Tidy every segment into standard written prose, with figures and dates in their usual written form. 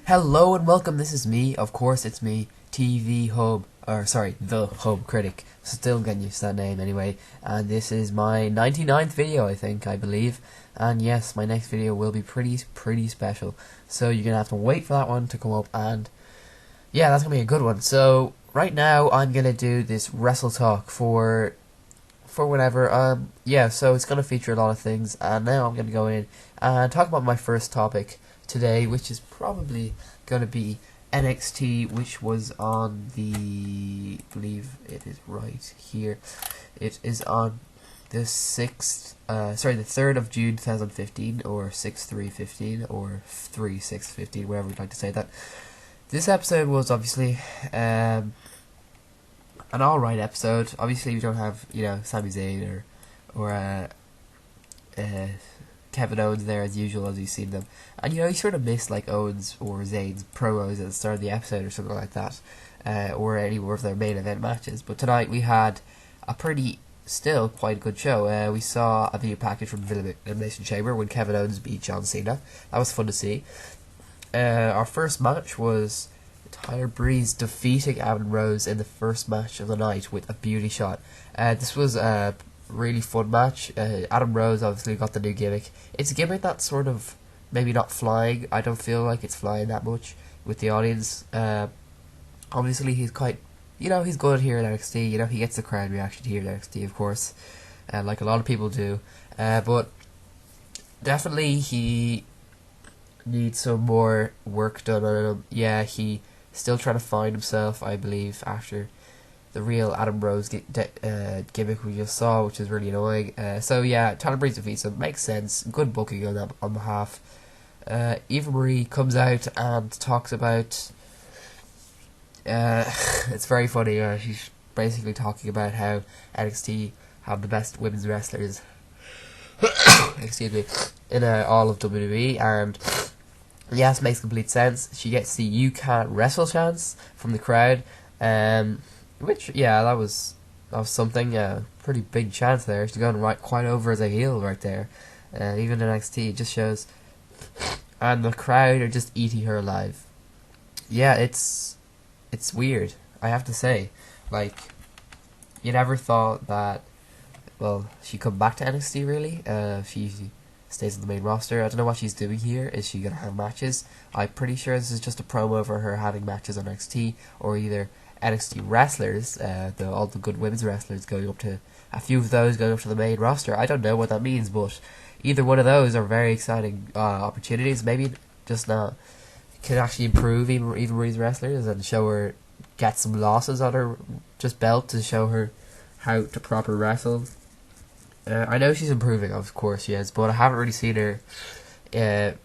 Hello and welcome, this is me, of course it's me, The Home Critic, still getting used to that name anyway, and this is my 99th video I believe, and yes, my next video will be pretty special, so you're gonna have to wait for that one to come up, and yeah, that's gonna be a good one. So, right now I'm gonna do this Wrestle-Talk for whatever, yeah, so it's gonna feature a lot of things, and now I'm gonna go in and talk about my first topic today, which is probably going to be NXT, which was on I believe it is right here. It is on the 3rd of June 2015, or 6/3/15, or 3/6/15, wherever you'd like to say that. This episode was obviously an alright episode. Obviously, we don't have, Sami Zayn or Kevin Owens there as usual, as you've seen them, and you sort of miss like Owens or Zayn's promos at the start of the episode or something like that, or any more of their main event matches. But tonight we had a still quite good show. We saw a video package from the Elimination Chamber when Kevin Owens beat John Cena. That was fun to see. Our first match was Tyler Breeze defeating Adam Rose in the first match of the night with a beauty shot. This was really fun match. Adam Rose obviously got the new gimmick. It's a gimmick that's sort of maybe not flying. I don't feel like it's flying that much with the audience. Obviously he's quite, he's good here at NXT. He gets the crowd reaction here at NXT, of course, like a lot of people do. But definitely he needs some more work done on him. Yeah, he still trying to find himself, I believe, after the real Adam Rose gimmick we just saw, which is really annoying. So yeah, Tyler Breeze defeats him. Makes sense. Good booking on behalf. Eva Marie comes out and talks about. It's very funny. She's basically talking about how NXT have the best women's wrestlers. Excuse me, in all of WWE, and yes, makes complete sense. She gets the "You Can't Wrestle" chance from the crowd. Which, yeah, that was something, pretty big chance there. She's going quite over as a heel right there. Even in NXT, it just shows. And the crowd are just eating her alive. Yeah, it's weird, I have to say. Like, you never thought that, well, she'd come back to NXT, really. She stays on the main roster. I don't know what she's doing here. Is she going to have matches? I'm pretty sure this is just a promo for her having matches on NXT, or either NXT wrestlers, all the good women's wrestlers going up to, a few of those going up to the main roster. I don't know what that means, but either one of those are very exciting opportunities. Maybe just not can actually improve even Marie's wrestlers and show her, get some losses on her just belt to show her how to proper wrestle. I know she's improving, of course she is, but I haven't really seen her at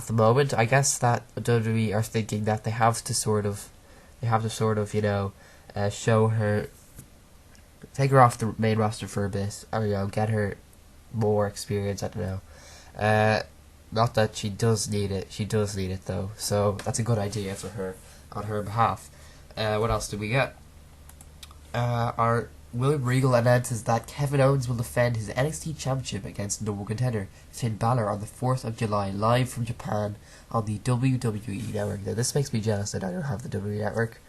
the moment. I guess that WWE are thinking that they have to sort of, show her, take her off the main roster for a bit, or, get her more experience, I don't know. Not that she does need it though, so that's a good idea for her, on her behalf. What else do we get? Our William Regal announces that Kevin Owens will defend his NXT Championship against number one contender Finn Balor on the 4th of July, live from Japan on the WWE Network. Now, this makes me jealous that I don't have the WWE Network.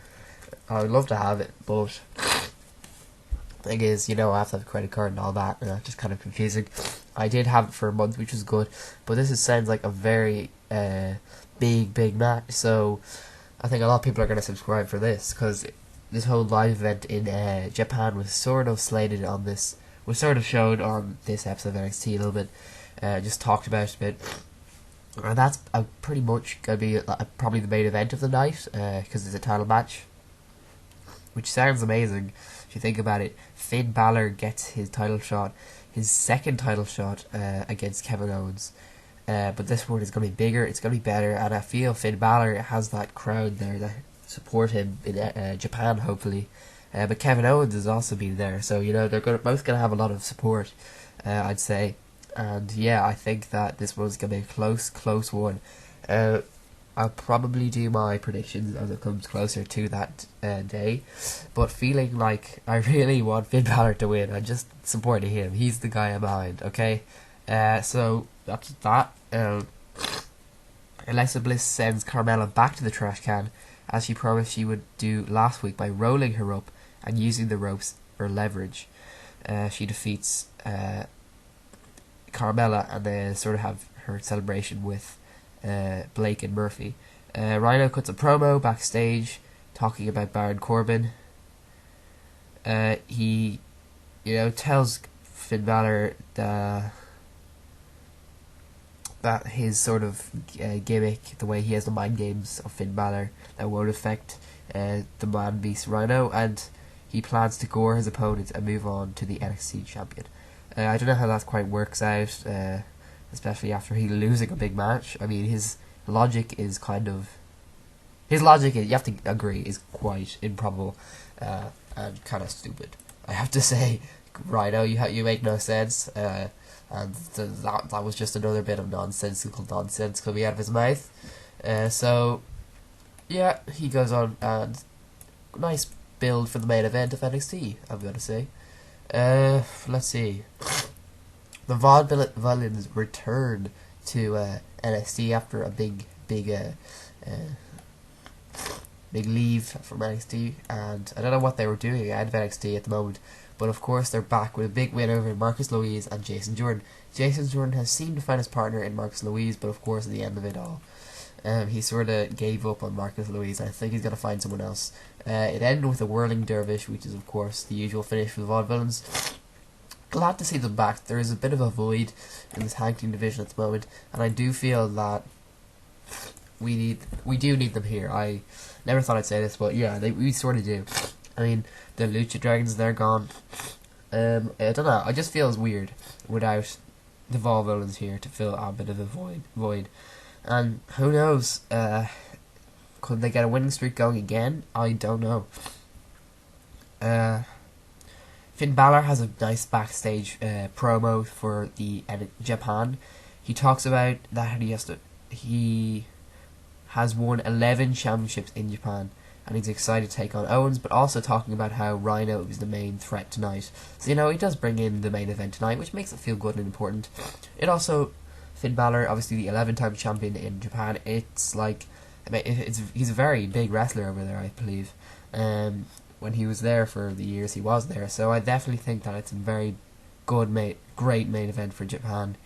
I would love to have it, but the thing is, I have to have a credit card and all that, and that's just kind of confusing. I did have it for a month, which was good, but this sounds like a very big match, so I think a lot of people are going to subscribe for this, because this whole live event in Japan was sort of slated on this, was sort of shown on this episode of NXT a little bit, just talked about it a bit, and that's pretty much going to be probably the main event of the night, because it's a title match, which sounds amazing if you think about it. Finn Balor gets his title shot, his second title shot against Kevin Owens, but this one is going to be bigger, it's going to be better, and I feel Finn Balor has that crowd there that support him in Japan, hopefully. But Kevin Owens has also been there, so they're both going to have a lot of support, I'd say. And yeah, I think that this one's going to be a close one. I'll probably do my predictions as it comes closer to that day, but feeling like I really want Finn Balor to win. I'm just supporting him. He's the guy I'm behind, okay? So that's that. Alexa Bliss sends Carmella back to the trash can, as she promised she would do last week by rolling her up and using the ropes for leverage. She defeats Carmella, and they sort of have her celebration with Blake and Murphy. Rhino cuts a promo backstage talking about Baron Corbin. He, tells Finn Balor that his sort of gimmick, the way he has the mind games of Finn Balor, that won't affect the man beast Rhino, and he plans to gore his opponent and move on to the NXT champion. I don't know how that quite works out, especially after he losing a big match. I mean, his logic is you have to agree, is quite improbable and kind of stupid. I have to say, Rhino, you make no sense, and that was just another bit of nonsensical nonsense coming out of his mouth. So, yeah, he goes on, and nice build for the main event of NXT, I'm going to say. Let's see. The Vaudevillains return to NXT after a big leave from NXT, and I don't know what they were doing out of NXT at the moment, but of course they're back with a big win over Marcus Louise and Jason Jordan. Jason Jordan has seemed to find his partner in Marcus Louise, but of course at the end of it all, he sort of gave up on Marcus Louise. I think he's going to find someone else. It ended with a whirling dervish, which is of course the usual finish for the Vaudevillains. Glad to see them back. There is a bit of a void in the tag team division at the moment, and I do feel that we do need them here. I never thought I'd say this, but yeah, we sort of do. I mean, the Lucha Dragons, they're gone. I don't know. I just feel it's weird without the Vaudevillains here to fill a bit of a void. And who knows? Could they get a winning streak going again? I don't know. Finn Balor has a nice backstage promo for the Japan. He talks about that he has won 11 championships in Japan, and he's excited to take on Owens, but also talking about how Rhino is the main threat tonight. So, he does bring in the main event tonight, which makes it feel good and important. It also, Finn Balor, obviously the 11-time champion in Japan, it's like, he's a very big wrestler over there, I believe. When he was there for the years he was there, so I definitely think that it's a very good, great main event for Japan.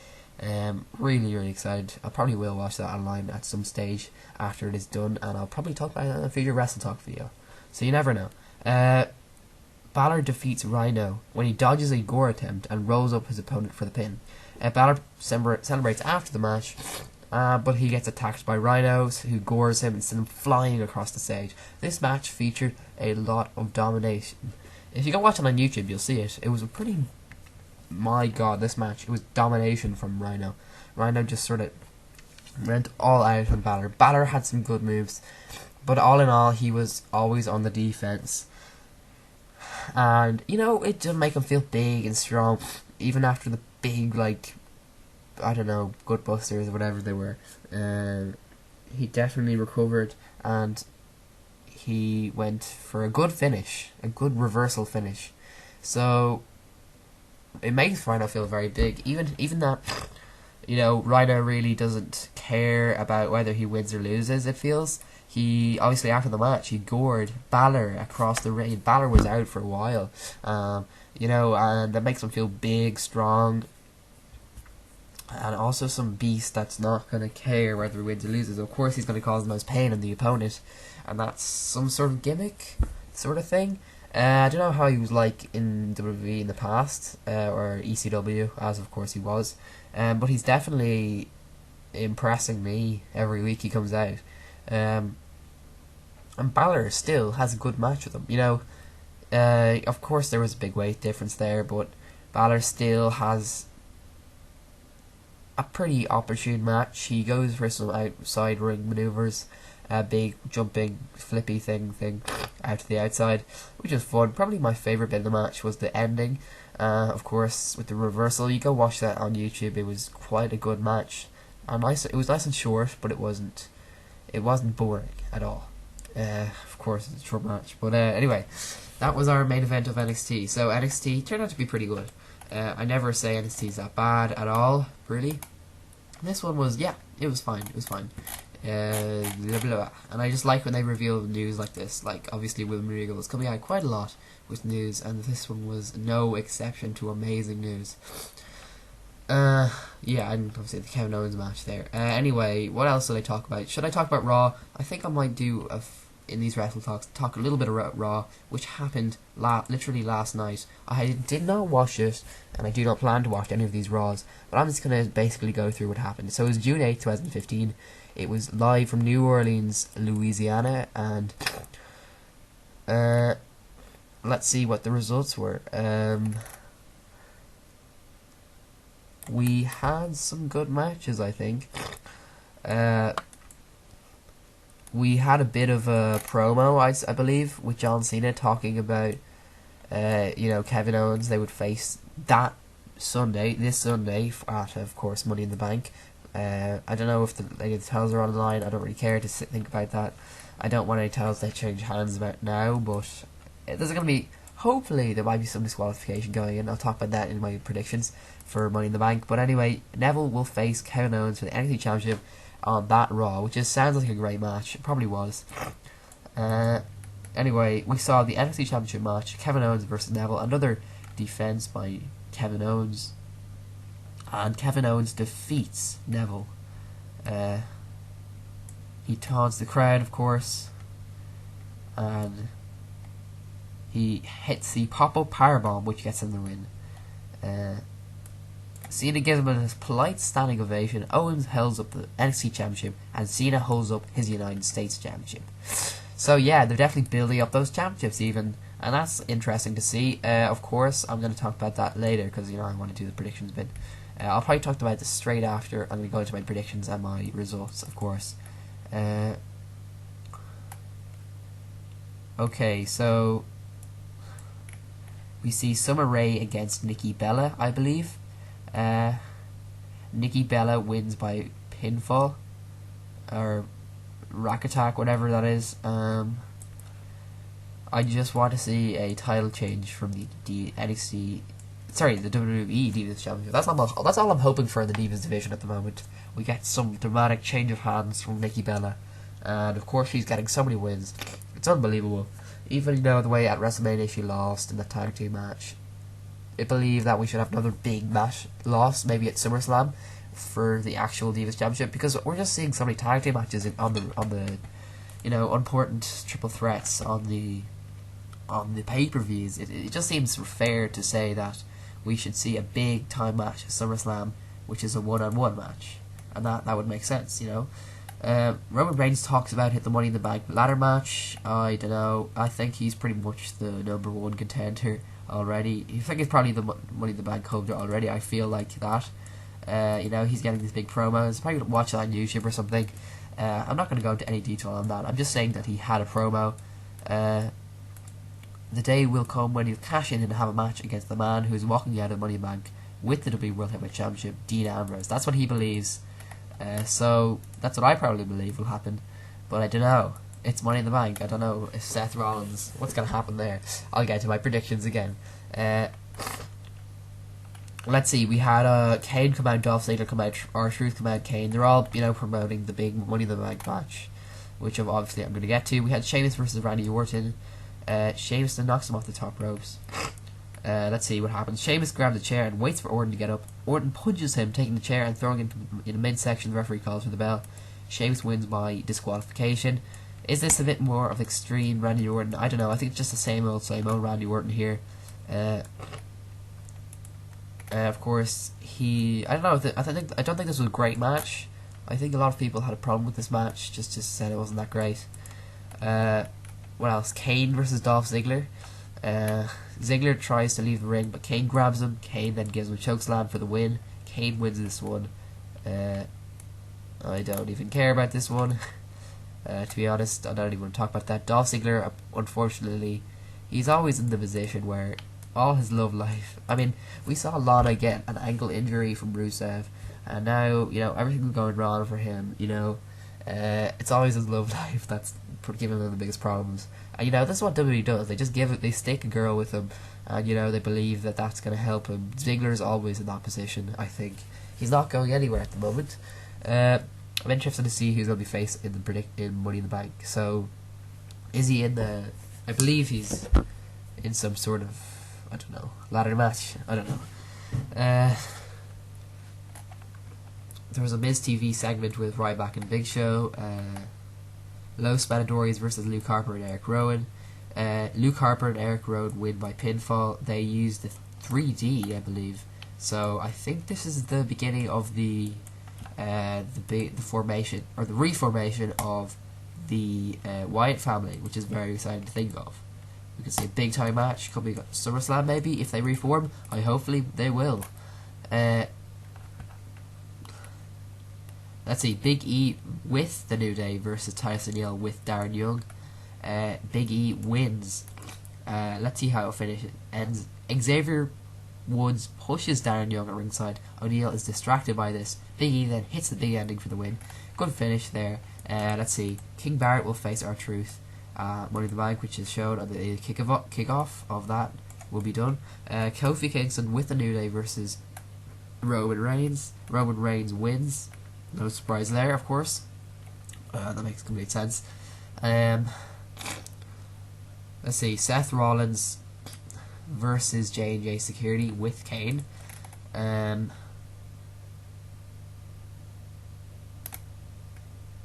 Really, really excited. I probably will watch that online at some stage after it is done, and I'll probably talk about it in a future Wrestle-Talk video. So you never know. Balor defeats Rhino when he dodges a gore attempt and rolls up his opponent for the pin. Balor celebrates after the match, but he gets attacked by Rhinos, who gores him and sends him flying across the stage. This match featured a lot of domination. If you go watch it on YouTube, you'll see it. It was a pretty... My God, this match, it was domination from Rhino. Rhino just sort of went all out on Balor. Balor had some good moves, but all in all, he was always on the defense. And, it did make him feel big and strong, even after the big, gut busters or whatever they were. He definitely recovered, and he went for a good finish, a good reversal finish. So it makes Rhino feel very big. Even that, Rhino really doesn't care about whether he wins or loses, it feels. He, obviously after the match, he gored Balor across the ring. Balor was out for a while, and that makes him feel big, strong, and also some beast that's not going to care whether he wins or loses. Of course, he's going to cause the most pain on the opponent, and that's some sort of gimmick sort of thing. I don't know how he was like in WWE in the past, or ECW, as of course he was, but he's definitely impressing me every week he comes out. And Balor still has a good match with him. Of course there was a big weight difference there, but Balor still has a pretty opportune match. He goes for some outside ring maneuvers, a big jumping flippy thing out to the outside, which is fun. Probably my favourite bit of the match was the ending, of course, with the reversal. You go watch that on YouTube. It was quite a good match, and nice. It was nice and short, but it wasn't boring at all. Of course it's a short match, but anyway, that was our main event of NXT. So NXT turned out to be pretty good. I never say NXT is that bad at all, really. This one was, it was fine. Blah, blah, blah. And I just like when they reveal news like this. Like, obviously, William Regal was coming out quite a lot with news, and this one was no exception to amazing news. Yeah, and obviously the Kevin Owens match there. Anyway, what else did I talk about? Should I talk about Raw? I think I might do in these Wrestle-Talks talk a little bit about Raw, which happened literally last night. I did not watch it, and I do not plan to watch any of these Raws, but I'm just going to basically go through what happened. So it was June 8th, 2015. It was live from New Orleans, Louisiana, and let's see what the results were. We had some good matches, I think. We had a bit of a promo, I believe, with John Cena talking about, Kevin Owens. They would face this Sunday, at, of course, Money in the Bank. I don't know if the titles are online. I don't really care to think about that. I don't want any titles to change hands about now, but there's going to be, hopefully, there might be some disqualification going in. I'll talk about that in my predictions for Money in the Bank. But anyway, Neville will face Kevin Owens for the NXT Championship on that Raw, which sounds like a great match. It probably was. Anyway, we saw the NXT Championship match, Kevin Owens versus Neville, another defense by Kevin Owens, and Kevin Owens defeats Neville. He taunts the crowd, of course, and he hits the pop-up powerbomb, which gets him the win. Cena gives him a polite standing ovation. Owens holds up the NXT Championship, and Cena holds up his United States Championship. So yeah, they're definitely building up those championships even, and that's interesting to see. Of course, I'm going to talk about that later, because I want to do the predictions bit. I'll probably talk about this straight after. I'm going to go into my predictions and my results, of course. Okay, so we see Summer Rae against Nikki Bella, I believe. Nikki Bella wins by pinfall, or rack attack, whatever that is. I just want to see a title change from the NXT, the WWE Divas Championship. That's all I'm hoping for in the Divas division at the moment. We get some dramatic change of hands from Nikki Bella, and of course she's getting so many wins. It's unbelievable. Even the way at WrestleMania she lost in the tag team match. I believe that we should have another big match loss, maybe at SummerSlam, for the actual Divas Championship, because we're just seeing so many tag team matches on the important triple threats on the pay-per-views. It just seems fair to say that we should see a big time match at SummerSlam, which is a one-on-one match, and that would make sense, Roman Reigns talks about the Money in the Bank ladder match. I don't know. I think he's pretty much the number one contender already. I think he's probably the Money in the Bank holder already. I feel like that. He's getting these big promos. Probably gonna watch that on YouTube or something. I'm not going to go into any detail on that. I'm just saying that he had a promo. The day will come when he'll cash in and have a match against the man who's walking out of Money in the Bank with the WWE World Heavyweight Championship, Dean Ambrose. That's what he believes. So that's what I probably believe will happen. But I don't know. It's Money in the Bank. I don't know if Seth Rollins, what's going to happen there. I'll get to my predictions again. Let's see. We had Kane come out, Dolph Ziggler come out, R-Truth come out, Kane. They're all promoting the big Money in the Bank match, which obviously I'm going to get to. We had Sheamus versus Randy Orton. Sheamus then knocks him off the top ropes. Let's see what happens. Sheamus grabs the chair and waits for Orton to get up. Orton punches him, taking the chair and throwing him in the midsection. The referee calls for the bell. Sheamus wins by disqualification. Is this a bit more of extreme Randy Orton? I don't know. I think it's just the same old Randy Orton here. Of course, I don't know. I don't think this was a great match. I think a lot of people had a problem with this match. Just said it wasn't that great. What else? Kane versus Dolph Ziggler. Ziggler tries to leave the ring, but Kane grabs him. Kane then gives him a chokeslam for the win. Kane wins this one. I don't even care about this one. To be honest, I don't even want to talk about that. Dolph Ziggler, unfortunately, he's always in the position where all his love life... I mean, we saw Lana get an ankle injury from Rusev, and now, everything's going wrong for him, it's always his love life that's giving him the biggest problems. And, this is what WWE does. They stick a girl with him, and, they believe that that's going to help him. Ziggler's always in that position, I think. He's not going anywhere at the moment. I'm interested to see who's going to be faced in Money in the Bank. So, is he in the... I believe he's in some sort of, I don't know, ladder match. I don't know. There was a Miz TV segment with Ryback and Big Show. Los Matadores versus Luke Harper and Eric Rowan. Luke Harper and Eric Rowan win by pinfall. They used the 3D, I believe. So I think this is the beginning of the formation or the reformation of the Wyatt family, which is very exciting to think of. We could see a big time match coming at SummerSlam maybe if they reform. Hopefully they will. Let's see, Big E with the New Day versus Titus O'Neil with Darren Young. Big E wins. Let's see how it finishes. Ends. Xavier Woods pushes Darren Young at ringside. O'Neil is distracted by this. Big E then hits the big ending for the win. Good finish there. Let's see. King Barrett will face R-Truth. Money in the Bank, which is shown on the kickoff of that, will be done. Kofi Kingston with the New Day versus Roman Reigns. Roman Reigns wins. No surprise there, of course. That makes complete sense. Let's see. Seth Rollins versus J&J Security with Kane.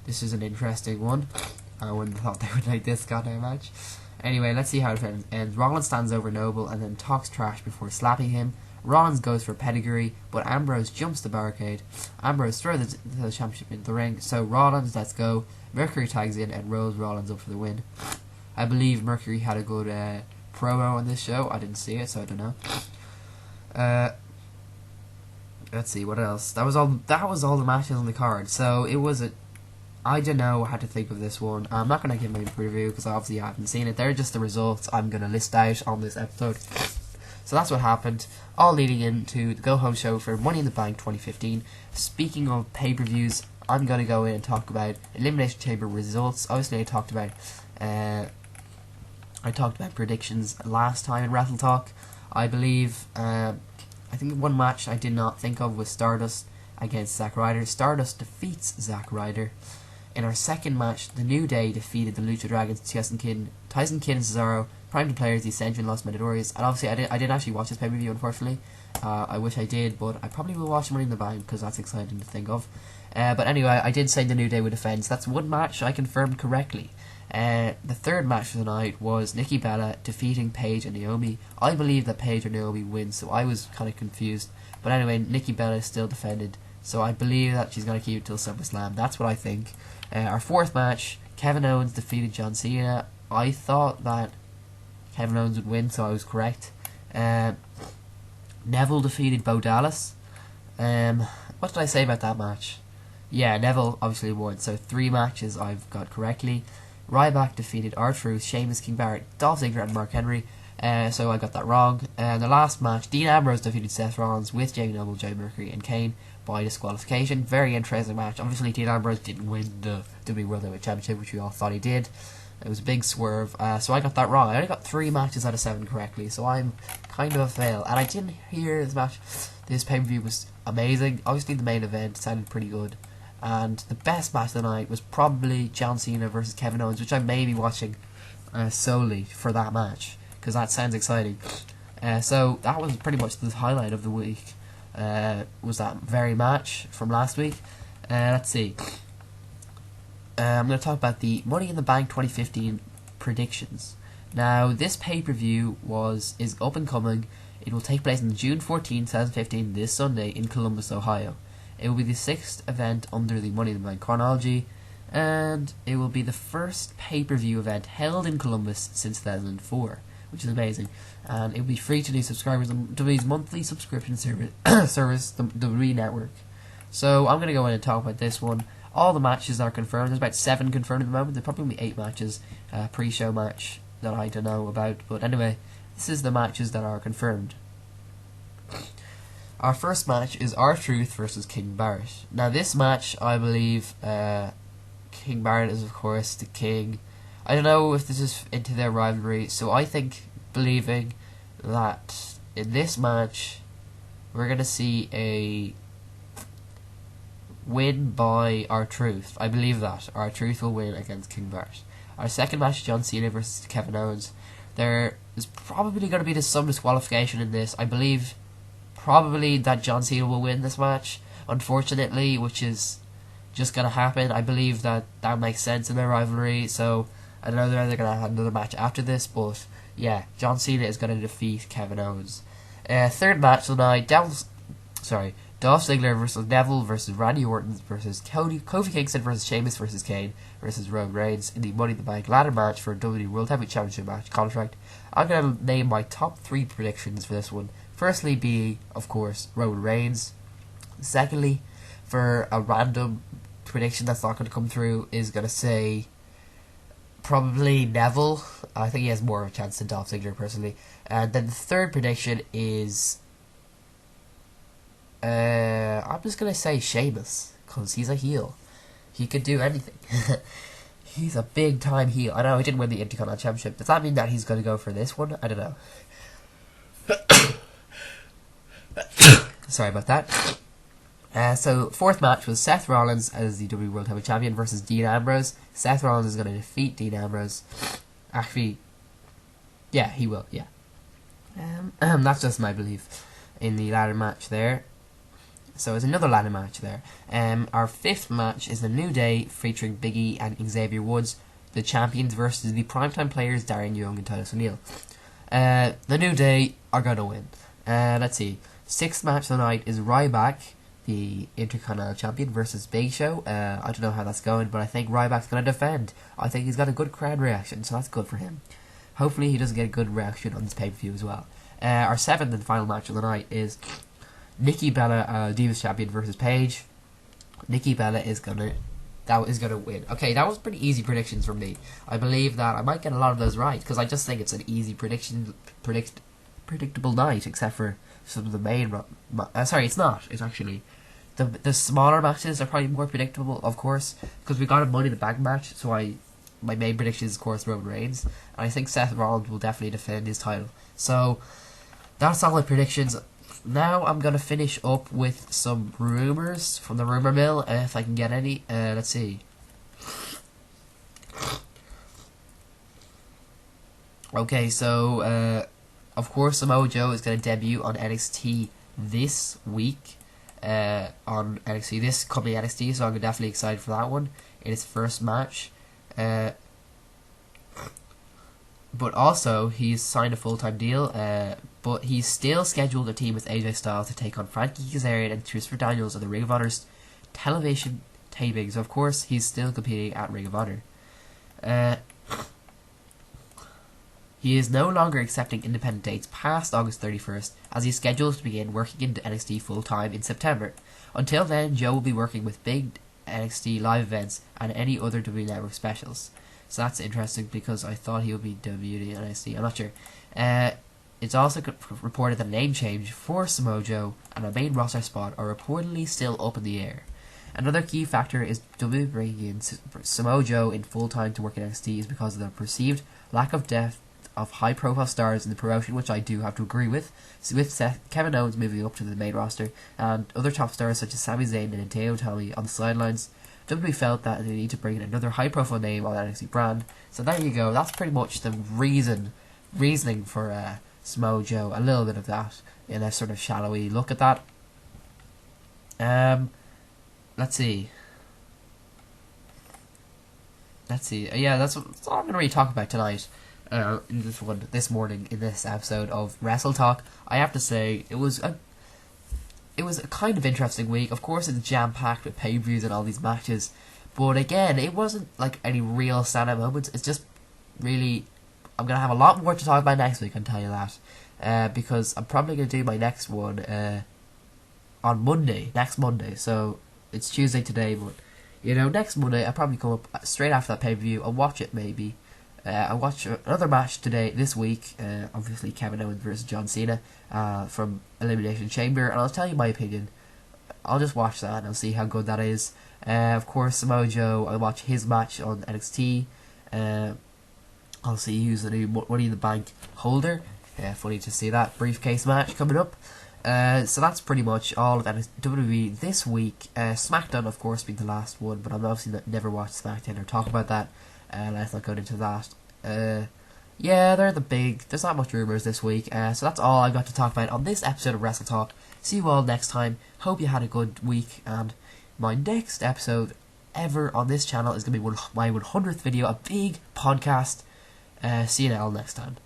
This is an interesting one. I wouldn't have thought they would like this goddamn match. Anyway, let's see how it ends. Rollins stands over Noble and then talks trash before slapping him. Rollins goes for pedigree, but Ambrose jumps the barricade. Ambrose throws the championship into the ring, so Rollins lets go. Mercury tags in and rolls Rollins up for the win. I believe Mercury had a good promo on this show. I didn't see it, so I don't know. Let's see what else. That was all the matches on the card. So it was I don't know how to think of this one. I'm not going to give my preview because obviously I haven't seen it. They're just the results I'm going to list out on this episode. So that's what happened, all leading into the go-home show for Money in the Bank 2015. Speaking of pay-per-views, I'm going to go in and talk about Elimination Chamber results. Obviously, I talked about predictions last time in Wrestle-Talk. I believe, I think one match I did not think of was Stardust against Zack Ryder. Stardust defeats Zack Ryder. In our second match, the New Day defeated the Lucha Dragons, Tyson Kidd and Cesaro, Prime to Players, the Ascension, Los Matadores. And obviously, I didn't actually watch this pay-per-view, unfortunately. I wish I did, but I probably will watch Money in the Bank because that's exciting to think of. But anyway, I did say the New Day would defend, so that's one match I confirmed correctly. The third match of the night was Nikki Bella defeating Paige and Naomi. I believe that Paige or Naomi wins, so I was kind of confused. But anyway, Nikki Bella is still defended, so I believe that she's going to keep it till SummerSlam. That's what I think. Our fourth match, Kevin Owens defeated John Cena. I thought that Kevin Owens would win, so I was correct. Neville defeated Bo Dallas. What did I say about that match? Yeah, Neville obviously won, so 3 matches I've got correctly. Ryback defeated R-Truth, Sheamus, King Barrett, Dolph Ziggler and Mark Henry. So I got that wrong. The last match, Dean Ambrose defeated Seth Rollins with Jamie Noble, Jay Mercury and Kane by disqualification. Very interesting match. Obviously, Dean Ambrose didn't win the WWE World Heavyweight Championship, which we all thought he did. It was a big swerve. So I got that wrong. I only got 3 matches out of 7 correctly, so I'm kind of a fail. And I didn't hear this match. This pay-per-view was amazing. Obviously, the main event sounded pretty good. And the best match of the night was probably John Cena versus Kevin Owens, which I may be watching solely for that match, because that sounds exciting. So that was pretty much the highlight of the week. Was that very match from last week. Let's see. I'm going to talk about the Money in the Bank 2015 predictions. Now, this pay-per-view is up and coming. It will take place on June 14, 2015, this Sunday in Columbus, Ohio. It will be the 6th event under the Money in the Bank chronology, and it will be the first pay-per-view event held in Columbus since 2004, which is amazing. And it will be free to new subscribers on WWE's monthly subscription service, the WWE Network. So I'm going to go in and talk about this one. All the matches are confirmed. There's about 7 confirmed at the moment. There'll probably be 8 matches, pre-show match that I don't know about. But anyway, this is the matches that are confirmed. Our first match is R-Truth versus King Barrett. Now this match, I believe, King Barrett is of course the king. I don't know if this is into their rivalry, so I think, believing that in this match, we're going to see win by R-Truth. I believe that R-Truth will win against King Bart. Our second match, John Cena versus Kevin Owens. There is probably going to be some disqualification in this. I believe probably that John Cena will win this match, unfortunately, which is just going to happen. I believe that makes sense in their rivalry, so I don't know whether they're going to have another match after this, but yeah, John Cena is going to defeat Kevin Owens. Third match tonight, Dolph Ziggler versus Neville versus Randy Orton versus Kofi Kingston versus Sheamus versus Kane versus Roman Reigns in the Money in the Bank ladder match for a WWE World Heavyweight Championship match contract. I'm going to name my top 3 predictions for this one. Firstly being, of course, Roman Reigns. Secondly, for a random prediction that's not going to come through, is going to say probably Neville. I think he has more of a chance than Dolph Ziggler, personally. And then the third prediction is I'm just going to say Sheamus, because he's a heel. He could do anything. He's a big time heel. I know he didn't win the Intercontinental Championship. Does that mean that he's going to go for this one? I don't know. Sorry about that. So, fourth match was Seth Rollins as the WWE World Heavyweight Champion versus Dean Ambrose. Seth Rollins is going to defeat Dean Ambrose. Actually, yeah, he will, yeah. That's just my belief in the ladder match there. So, it's another ladder match there. Our fifth match is the New Day featuring Big E and Xavier Woods, the champions versus the primetime players Darren Young and Titus O'Neil. The New Day are going to win. Let's see. Sixth match of the night is Ryback, the Intercontinental Champion, versus Big Show. I don't know how that's going, but I think Ryback's going to defend. I think he's got a good crowd reaction, so that's good for him. Hopefully he doesn't get a good reaction on this pay-per-view as well. Our seventh and final match of the night is Nikki Bella, Divas Champion, versus Paige. Nikki Bella is gonna win. Okay, that was pretty easy predictions from me. I believe that I might get a lot of those right, because I just think it's an easy predictable night, except for some of the main... sorry, it's not. It's actually... The smaller matches are probably more predictable, of course, because we got a Money in the Bank match, so my main prediction is, of course, Roman Reigns, and I think Seth Rollins will definitely defend his title. So, that's all my predictions. Now I'm going to finish up with some rumours from the rumour mill, if I can get any. Let's see. Okay, so, of course, Samoa Joe is going to debut on NXT this week. On NXT, this coming NXT, so I'm definitely excited for that one in his first match. But also, he's signed a full-time deal, but he's still scheduled a team with AJ Styles to take on Frankie Kazarian and Christopher Daniels on the Ring of Honor's television tapings. Of course, he's still competing at Ring of Honor. He is no longer accepting independent dates past August 31st, as he's scheduled to begin working into NXT full-time in September. Until then, Joe will be working with big NXT live events and any other WWE Network specials. So that's interesting, because I thought he would be debuting at NXT. I'm not sure. It's also reported that a name change for Samoa Joe and a main roster spot are reportedly still up in the air. Another key factor is WWE bringing in Samoa Joe in full-time to work at NXT is because of the perceived lack of depth of high-profile stars in the promotion, which I do have to agree with. So with Kevin Owens moving up to the main roster and other top stars such as Sami Zayn and Hideo Itami on the sidelines, WWE felt that they need to bring in another high-profile name on the NXT brand. So there you go. That's pretty much the reasoning for Samoa Joe. A little bit of that in a sort of shallowy look at that. Let's see. Yeah, that's all I'm going to really talk about tonight. In this morning, in this episode of Wrestle-Talk. I have to say, it was a kind of interesting week. Of course, it's jam-packed with pay-per-views and all these matches, but again, it wasn't like any real standout moments. It's just really, I'm going to have a lot more to talk about next week, I can tell you that, because I'm probably going to do my next one on next Monday, so it's Tuesday today, but, next Monday, I'll probably come up straight after that pay-per-view. I'll watch it, maybe. I'll watch another match this week, obviously Kevin Owens versus John Cena from Elimination Chamber, and I'll tell you my opinion. I'll just watch that and I'll see how good that is. Of course, Samoa Joe, I'll watch his match on NXT. I'll see who's the new Money in the Bank holder. Funny to see that briefcase match coming up. So that's pretty much all of WWE this week. SmackDown, of course, being the last one, but I've obviously never watched SmackDown or talk about that. Let's not go into that. Yeah, they're the big. There's not much rumors this week. So that's all I've got to talk about on this episode of Wrestle-Talk. See you all next time. Hope you had a good week, and my next episode ever on this channel is going to be my 100th video, a big podcast. See you all next time.